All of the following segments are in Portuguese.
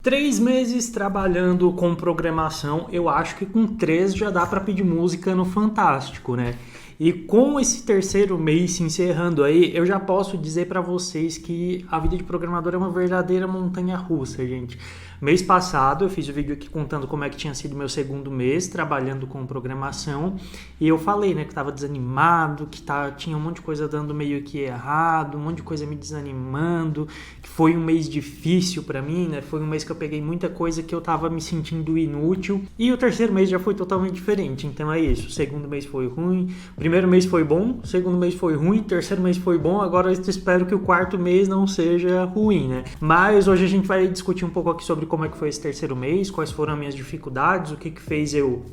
3 meses trabalhando com programação, eu acho que com 3 já dá para pedir música no Fantástico, né? E com esse terceiro mês se encerrando aí, eu já posso dizer para vocês que a vida de programador é uma verdadeira montanha-russa, gente. Mês passado eu fiz um vídeo aqui contando como é que tinha sido meu segundo mês trabalhando com programação e eu falei, né, que estava desanimado, que tinha um monte de coisa dando meio que errado, um monte de coisa me desanimando, que foi um mês difícil para mim, né? Foi um mês que eu peguei muita coisa que eu estava me sentindo inútil e o terceiro mês já foi totalmente diferente. Então é isso, o segundo mês foi ruim, o primeiro mês foi bom, o segundo mês foi ruim, o terceiro mês foi bom, agora eu espero que o quarto mês não seja ruim, né? Mas hoje a gente vai discutir um pouco aqui sobre como é que foi esse terceiro mês, quais foram as minhas dificuldades, o que fez eu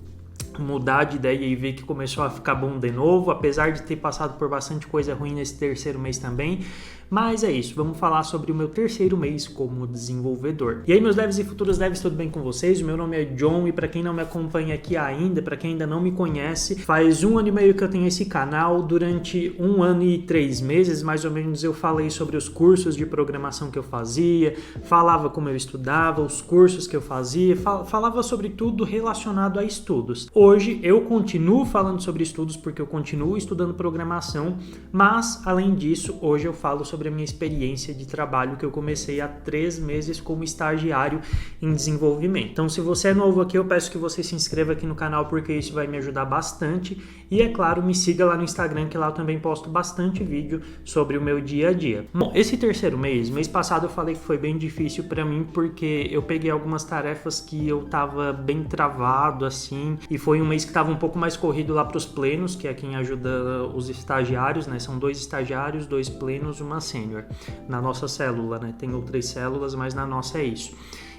mudar de ideia e ver que começou a ficar bom de novo, apesar de ter passado por bastante coisa ruim nesse terceiro mês também. Mas é isso, vamos falar sobre o meu terceiro mês como desenvolvedor. E aí, meus devs e futuros devs, tudo bem com vocês? O meu nome é John e para quem não me acompanha aqui ainda, para quem ainda não me conhece, faz 1 ano e meio que eu tenho esse canal. Durante 1 ano e 3 meses, mais ou menos, eu falei sobre os cursos de programação que eu fazia, falava como eu estudava, os cursos que eu fazia, falava sobre tudo relacionado a estudos. Hoje eu continuo falando sobre estudos porque eu continuo estudando programação, mas além disso, hoje eu falo sobre a minha experiência de trabalho que eu comecei há 3 meses como estagiário em desenvolvimento. Então, se você é novo aqui, eu peço que você se inscreva aqui no canal porque isso vai me ajudar bastante e, é claro, me siga lá no Instagram que lá eu também posto bastante vídeo sobre o meu dia a dia. Bom, esse terceiro mês passado eu falei que foi bem difícil para mim porque eu peguei algumas tarefas que eu tava bem travado assim e foi um mês que tava um pouco mais corrido lá para os plenos, que é quem ajuda os estagiários, né? São 2 estagiários, 2 plenos, uma sênior na nossa célula, né? Tem outras células, mas na nossa é isso.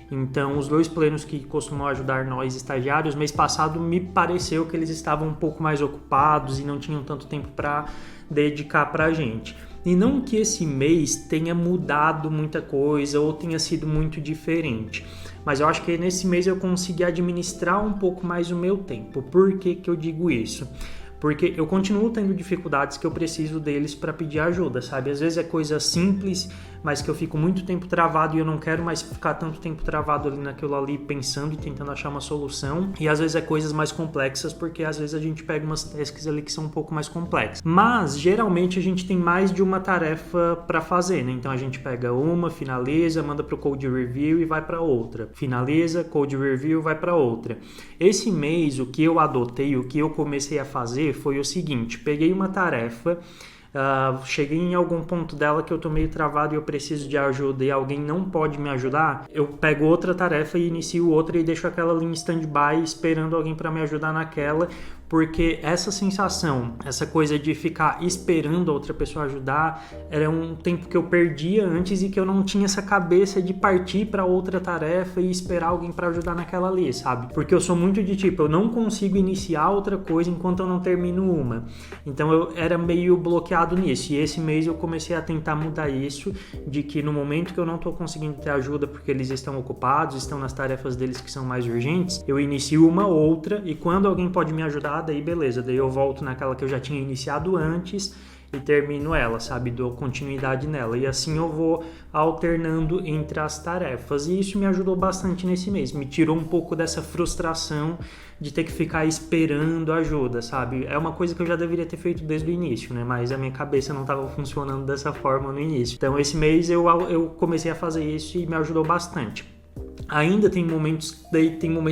Então, os 2 plenos que costumam ajudar nós estagiários, mês passado me pareceu que eles estavam um pouco mais ocupados e não tinham tanto tempo para dedicar para a gente. E não que esse mês tenha mudado muita coisa ou tenha sido muito diferente, mas eu acho que nesse mês eu consegui administrar um pouco mais o meu tempo. Por que eu digo isso? Porque eu continuo tendo dificuldades que eu preciso deles para pedir ajuda, sabe? Às vezes é coisa simples, mas que eu fico muito tempo travado e eu não quero mais ficar tanto tempo travado ali naquilo ali pensando e tentando achar uma solução. E às vezes é coisas mais complexas, porque às vezes a gente pega umas tasks ali que são um pouco mais complexas. Mas geralmente a gente tem mais de uma tarefa para fazer, né? Então a gente pega uma, finaliza, manda para o code review e vai para outra. Finaliza, code review, vai para outra. Esse mês o que eu adotei, o que eu comecei a fazer foi o seguinte: peguei uma tarefa, cheguei em algum ponto dela que eu tô meio travado e eu preciso de ajuda e alguém não pode me ajudar, eu pego outra tarefa e inicio outra e deixo aquela ali em stand-by esperando alguém para me ajudar naquela, porque essa sensação, essa coisa de ficar esperando a outra pessoa ajudar, era um tempo que eu perdia antes e que eu não tinha essa cabeça de partir para outra tarefa e esperar alguém para ajudar naquela ali, sabe? Porque eu sou muito de tipo, eu não consigo iniciar outra coisa enquanto eu não termino uma. Então eu era meio bloqueado nisso. E esse mês eu comecei a tentar mudar isso, de que no momento que eu não tô conseguindo ter ajuda porque eles estão ocupados, estão nas tarefas deles que são mais urgentes, eu inicio uma outra e quando alguém pode me ajudar, daí beleza, daí eu volto naquela que eu já tinha iniciado antes e termino ela, sabe, dou continuidade nela, e assim eu vou alternando entre as tarefas, e isso me ajudou bastante nesse mês, me tirou um pouco dessa frustração de ter que ficar esperando ajuda, sabe, é uma coisa que eu já deveria ter feito desde o início, né, mas a minha cabeça não estava funcionando dessa forma no início, então esse mês eu comecei a fazer isso e me ajudou bastante. Ainda tem momentos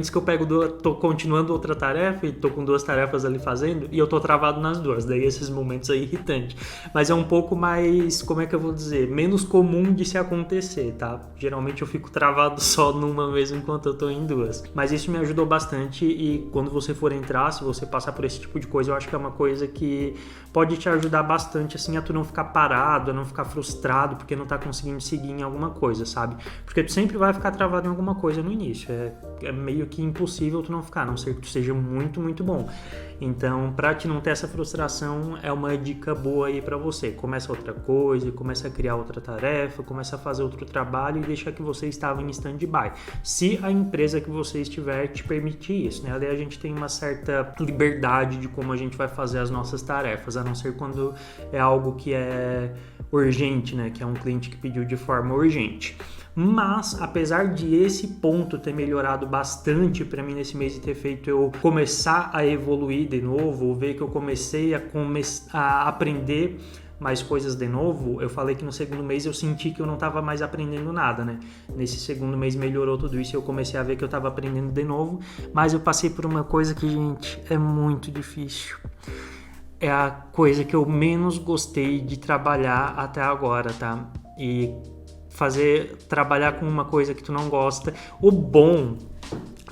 que eu tô continuando outra tarefa e tô com 2 tarefas ali fazendo e eu tô travado nas 2, daí esses momentos aí irritantes. Mas é um pouco mais, como é que eu vou dizer, menos comum de se acontecer, tá? Geralmente eu fico travado só numa mesmo enquanto eu tô em 2. Mas isso me ajudou bastante e quando você for entrar, se você passar por esse tipo de coisa, eu acho que é uma coisa que pode te ajudar bastante, assim, a tu não ficar parado, a não ficar frustrado porque não tá conseguindo seguir em alguma coisa, sabe? Porque tu sempre vai ficar travado em alguma coisa no início, é meio que impossível tu não ficar, a não ser que tu seja muito, muito bom. Então, pra te não ter essa frustração, é uma dica boa aí pra você. Começa outra coisa, começa a criar outra tarefa, começa a fazer outro trabalho e deixa que você estava em stand-by. Se a empresa que você estiver te permitir isso, né? Ali a gente tem uma certa liberdade de como a gente vai fazer as nossas tarefas, a não ser quando é algo que é urgente, né? Que é um cliente que pediu de forma urgente. Mas, apesar de esse ponto ter melhorado bastante para mim nesse mês e ter feito eu começar a evoluir de novo, ver que eu comecei a aprender mais coisas de novo, eu falei que no segundo mês eu senti que eu não estava mais aprendendo nada, né? Nesse segundo mês melhorou tudo isso e eu comecei a ver que eu estava aprendendo de novo, mas eu passei por uma coisa que, gente, é muito difícil. É a coisa que eu menos gostei de trabalhar até agora, tá? E trabalhar com uma coisa que tu não gosta. O bom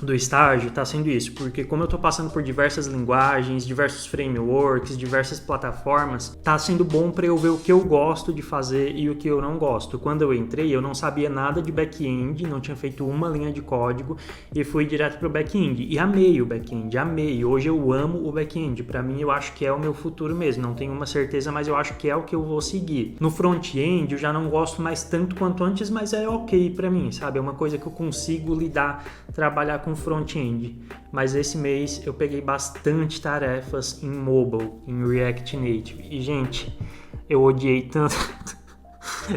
do estágio tá sendo isso, porque como eu tô passando por diversas linguagens, diversos frameworks, diversas plataformas, tá sendo bom para eu ver o que eu gosto de fazer e o que eu não gosto. Quando eu entrei, eu não sabia nada de back-end, não tinha feito uma linha de código e fui direto pro back-end e amei o back-end, amei. Hoje eu amo o back-end, para mim eu acho que é o meu futuro mesmo, não tenho uma certeza, mas eu acho que é o que eu vou seguir. No front-end eu já não gosto mais tanto quanto antes, mas é ok para mim, sabe? É uma coisa que eu consigo lidar, trabalhar com front-end, mas esse mês eu peguei bastante tarefas em mobile, em React Native, e gente, eu odiei tanto,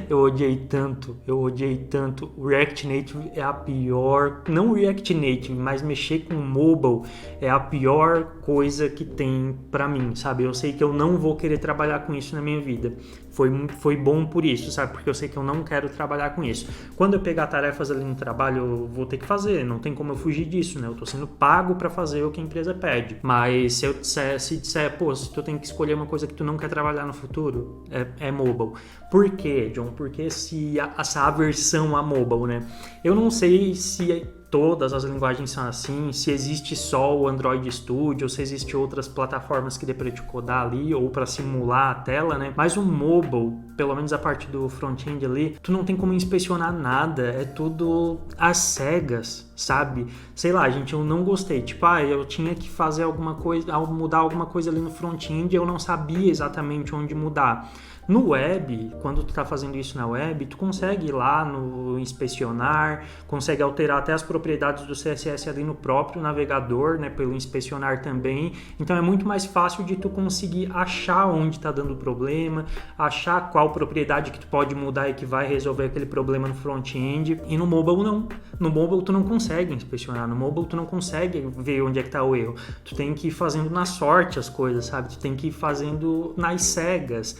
eu odiei tanto, o React Native é a pior, não o React Native, mas mexer com mobile é a pior coisa que tem pra mim, sabe? Eu sei que eu não vou querer trabalhar com isso na minha vida. Foi bom por isso, sabe? Porque eu sei que eu não quero trabalhar com isso. Quando eu pegar tarefas ali no trabalho, eu vou ter que fazer, não tem como eu fugir disso, né? Eu tô sendo pago pra fazer o que a empresa pede. Mas se disser, pô, se tu tem que escolher uma coisa que tu não quer trabalhar no futuro, é mobile. Por quê, John? Porque essa aversão a mobile, né? Eu não sei se todas as linguagens são assim, se existe só o Android Studio, ou se existe outras plataformas que dê para te codar ali, ou para simular a tela, né? Mas o mobile, pelo menos a parte do front-end ali, tu não tem como inspecionar nada, é tudo às cegas, sabe? Sei lá, gente, eu não gostei. Tipo, eu tinha que fazer alguma coisa, mudar alguma coisa ali no front-end, eu não sabia exatamente onde mudar. No web, quando tu tá fazendo isso na web, tu consegue ir lá no inspecionar, consegue alterar até as propriedades do CSS ali no próprio navegador, né, pelo inspecionar também. Então é muito mais fácil de tu conseguir achar onde tá dando problema, achar qual propriedade que tu pode mudar e que vai resolver aquele problema no front-end. E no mobile não. No mobile tu não consegue inspecionar, no mobile tu não consegue ver onde é que tá o erro. Tu tem que ir fazendo na sorte as coisas, sabe? Tu tem que ir fazendo nas cegas.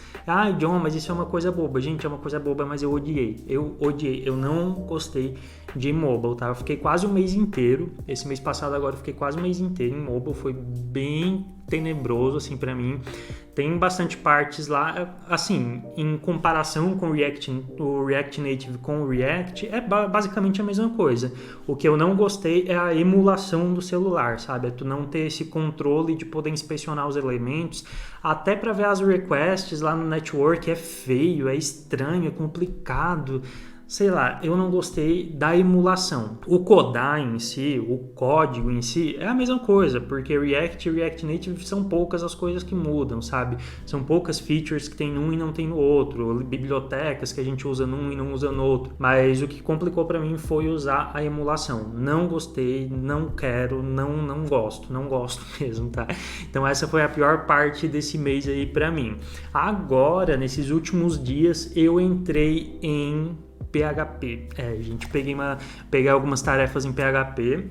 John, mas isso é uma coisa boba. Gente, é uma coisa boba, mas eu odiei. Eu não gostei de mobile, tá? Eu fiquei quase um mês inteiro. Esse mês passado agora eu fiquei quase um mês inteiro em mobile. Foi bem tenebroso, assim, pra mim. Tem bastante partes lá, assim, em comparação com o React Native com o React, é basicamente a mesma coisa. O que eu não gostei é a emulação do celular, sabe? É tu não ter esse controle de poder inspecionar os elementos, até para ver as requests lá no network é feio, é estranho, é complicado. Sei lá, eu não gostei da emulação. O codar em si, o código em si, é a mesma coisa, porque React e React Native são poucas as coisas que mudam, sabe? São poucas features que tem num e não tem no outro, bibliotecas que a gente usa num e não usa no outro. Mas o que complicou para mim foi usar a emulação. Não gostei, não quero, não gosto mesmo, tá? Então essa foi a pior parte desse mês aí para mim. Agora, nesses últimos dias, eu entrei em PHP. Gente, peguei algumas tarefas em PHP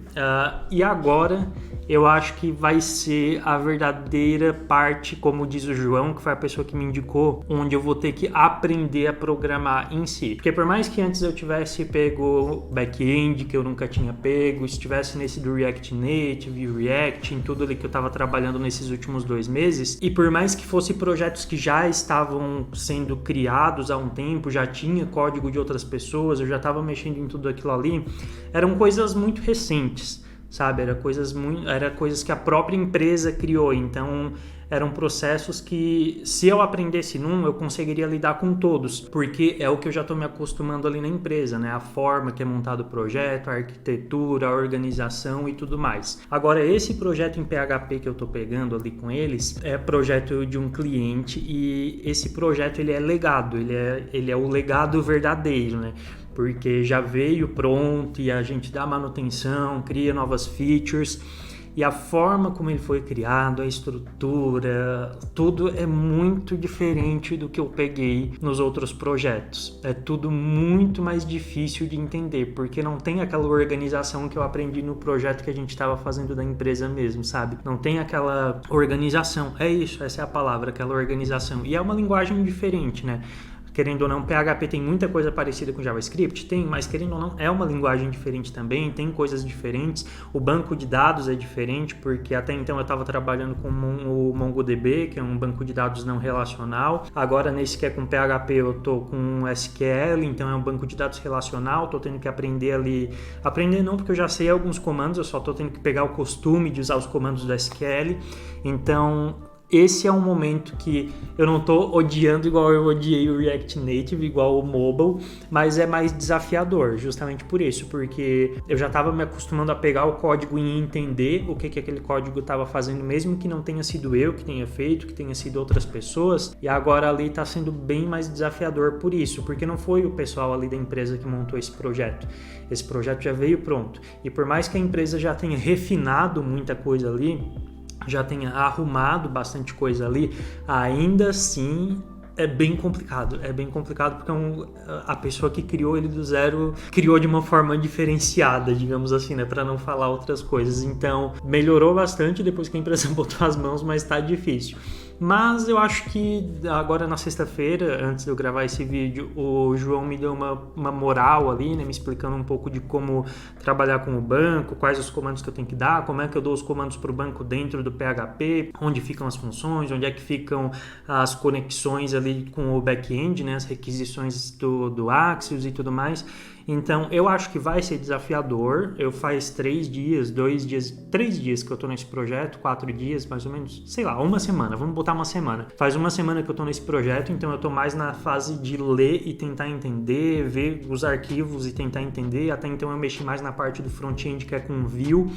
e agora eu acho que vai ser a verdadeira parte, como diz o João, que foi a pessoa que me indicou, onde eu vou ter que aprender a programar em si. Porque por mais que antes eu tivesse pego back-end, que eu nunca tinha pego, estivesse nesse do React Native, React, em tudo ali que eu estava trabalhando nesses últimos 2 meses, e por mais que fosse projetos que já estavam sendo criados há um tempo, já tinha código de outras pessoas, eu já estava mexendo em tudo aquilo ali, eram coisas muito recentes, sabe? Era coisas que a própria empresa criou, então eram processos que, se eu aprendesse eu conseguiria lidar com todos, porque é o que eu já estou me acostumando ali na empresa, né? A forma que é montado o projeto, a arquitetura, a organização e tudo mais. Agora, esse projeto em PHP que eu estou pegando ali com eles, é projeto de um cliente e esse projeto ele é legado, ele é o legado verdadeiro, né? Porque já veio pronto e a gente dá manutenção, cria novas features. e a forma como ele foi criado, a estrutura, tudo é muito diferente do que eu peguei nos outros projetos. É tudo muito mais difícil de entender, porque não tem aquela organização que eu aprendi no projeto que a gente estava fazendo da empresa mesmo, sabe? Não tem aquela organização, é isso, essa é a palavra, aquela organização. E é uma linguagem diferente, né? Querendo ou não, PHP tem muita coisa parecida com JavaScript? Tem, mas querendo ou não, é uma linguagem diferente também, tem coisas diferentes. O banco de dados é diferente, porque até então eu estava trabalhando com o MongoDB, que é um banco de dados não relacional. Agora, nesse que é com PHP, eu estou com SQL, então é um banco de dados relacional. Estou tendo que aprender ali... Aprender não, porque eu já sei alguns comandos, eu só estou tendo que pegar o costume de usar os comandos do SQL. Então... esse é um momento que eu não estou odiando igual eu odiei o React Native, igual o mobile, mas é mais desafiador, justamente por isso, porque eu já estava me acostumando a pegar o código e entender o que aquele código estava fazendo, mesmo que não tenha sido eu que tenha feito, que tenha sido outras pessoas, e agora ali está sendo bem mais desafiador por isso, porque não foi o pessoal ali da empresa que montou esse projeto. Esse projeto já veio pronto, e por mais que a empresa já tenha refinado muita coisa ali, já tenha arrumado bastante coisa ali, ainda assim é bem complicado porque a pessoa que criou ele do zero criou de uma forma diferenciada, digamos assim, né, para não falar outras coisas. Então melhorou bastante depois que a empresa botou as mãos, mas tá difícil. Mas eu acho que agora na sexta-feira, antes de eu gravar esse vídeo, o João me deu uma moral ali, né, me explicando um pouco de como trabalhar com o banco, quais os comandos que eu tenho que dar, como é que eu dou os comandos para o banco dentro do PHP, onde ficam as funções, onde é que ficam as conexões ali com o back-end, né, as requisições do Axios e tudo mais. Então, eu acho que vai ser desafiador. Eu faz 3 dias que eu tô nesse projeto, 4 dias, mais ou menos, sei lá, uma semana, vamos botar uma semana. Faz uma semana que eu tô nesse projeto, então eu tô mais na fase de ler e tentar entender, ver os arquivos e tentar entender. Até então eu mexi mais na parte do front-end, que é com Vue.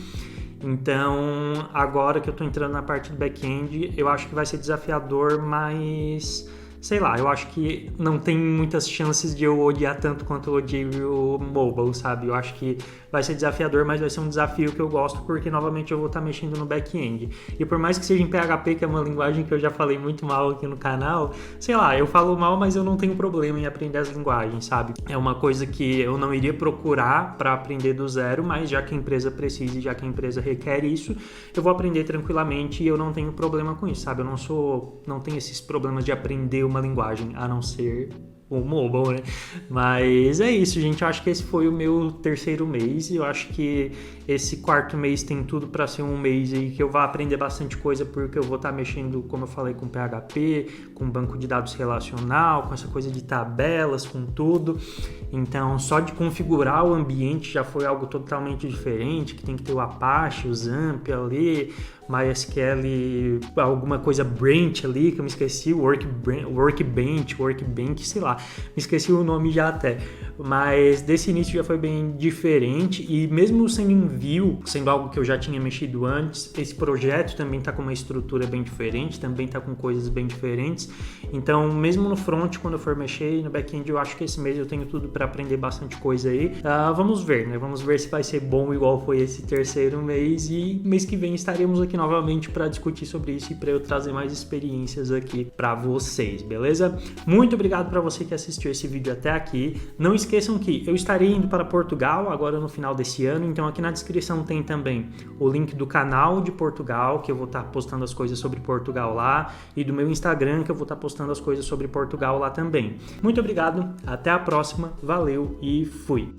Então, agora que eu tô entrando na parte do back-end, eu acho que vai ser desafiador, mas... sei lá, eu acho que não tem muitas chances de eu odiar tanto quanto eu odiei o mobile, sabe? Eu acho que vai ser desafiador, mas vai ser um desafio que eu gosto, porque novamente eu vou estar mexendo no back-end. E por mais que seja em PHP, que é uma linguagem que eu já falei muito mal aqui no canal, sei lá, eu falo mal, mas eu não tenho problema em aprender as linguagens, sabe? É uma coisa que eu não iria procurar para aprender do zero, mas já que a empresa precisa e já que a empresa requer isso, eu vou aprender tranquilamente e eu não tenho problema com isso, sabe? Eu não tenho esses problemas de aprender uma linguagem, a não ser o mobile, né? Mas é isso, gente. Eu acho que esse foi o meu terceiro mês e eu acho que esse quarto mês tem tudo para ser um mês aí que eu vou aprender bastante coisa, porque eu vou estar mexendo, como eu falei, com PHP, com banco de dados relacional, com essa coisa de tabelas, com tudo. Então, só de configurar o ambiente já foi algo totalmente diferente, que tem que ter o Apache, o Zamp ali, MySQL, alguma coisa branch ali, que eu me esqueci, Workbench, sei lá, me esqueci o nome já até. Mas desse início já foi bem diferente e mesmo sendo em Vue, sendo algo que eu já tinha mexido antes, esse projeto também está com uma estrutura bem diferente, também está com coisas bem diferentes. Então, mesmo no front, quando eu for mexer, no back-end, eu acho que esse mês eu tenho tudo para aprender bastante coisa aí. Vamos ver, né? Vamos ver se vai ser bom igual foi esse terceiro mês e mês que vem estaremos aqui novamente para discutir sobre isso e para eu trazer mais experiências aqui para vocês, beleza? Muito obrigado para você que assistiu esse vídeo até aqui. Não esqueçam que eu estarei indo para Portugal agora no final desse ano, então aqui na descrição tem também o link do canal de Portugal, que eu vou estar postando as coisas sobre Portugal lá, e do meu Instagram, que eu vou estar postando as coisas sobre Portugal lá também. Muito obrigado, até a próxima, valeu e fui!